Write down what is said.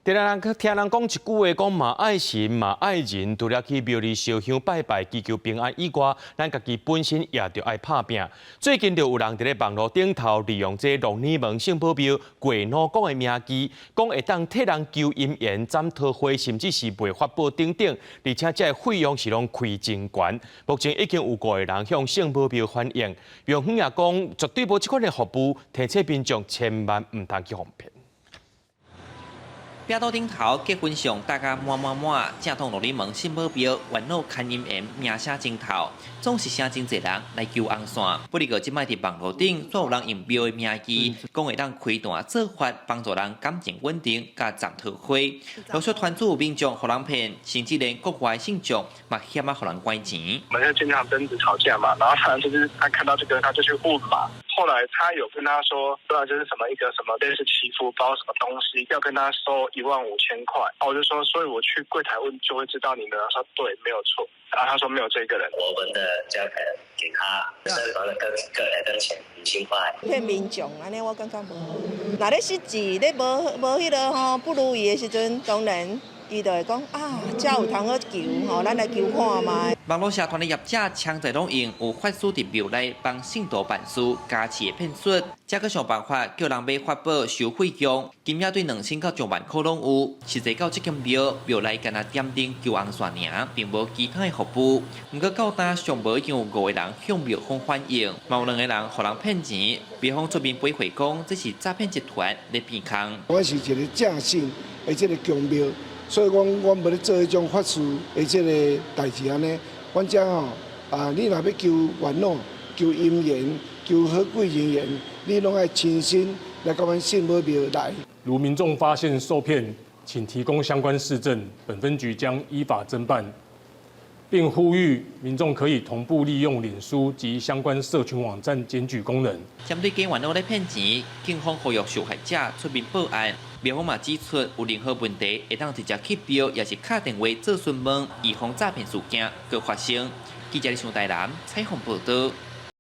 听人讲一句话，讲嘛爱神嘛爱人，除了去庙里烧香拜拜祈求平安以外，咱家己本身也着爱拍拼。最近就有人伫咧网络顶头利用这龙耳门圣保庙过脑讲的名字，讲会当替人求姻缘、斩桃花，甚至是卖法宝等等，而且这费用是拢开真悬。目前已经有5个人向圣保庙反映，庙方也讲绝对无这款的服务，提醒民众千万唔通去哄骗。 壁刀顶头结婚相大家满，正统龙耳门圣保庙元老牵姻缘名声真透，总是请真侪人来求红线。不过即摆伫网络顶，所有人用庙的名字，讲会当开单做法，帮助人感情稳定，甲斩桃花。陆续团主民众互人骗，甚至连国外信众嘛险互人拐钱。我们就经常争执吵架嘛，然后反正就是他看到这个他就去问嘛。 后来他有跟他说，不知道就是什么一个什么类似祈福包什么东西，要跟他收15000块。我就说，所以我去柜台问就会知道你的。他说对，没有错。然后他说没有这个人。我们的家可能给他3房的个人跟钱5000块。骗民众安尼我感觉无好。那咧失志咧无迄个吼不如意的时阵，当然。 伊就会讲啊，这有通好求吼，咱来求看卖。网络社团的业者强在拢用有法师伫庙内帮信徒办事，加持的骗术，才去想办法叫人买法宝收费用，金额对2000到1万块拢有。实际到这间庙内干那点灯求红线尔，并无其他的服务。不过到今上无已经有5个人向庙方反映，嘛有2个人互人骗钱，庙方出面赔回讲这是诈骗集团咧骗空。我是一个正信的这个公庙。 所以我无咧做迄种法事的这个代志安尼，阮遮吼你若要求元老、求姻缘、求好贵人缘，你拢爱亲身来到阮圣保庙来。如民众发现受骗，请提供相关事证，本分局将依法侦办，并呼吁民众可以同步利用脸书及相关社群网站检举功能。针对假元老咧骗钱，警方呼吁受害者出面报案。 庙方嘛指出，有任何问题会当直接去庙，也是打电话做询问，以防诈骗事件搁发生。记者李上台南采访报道。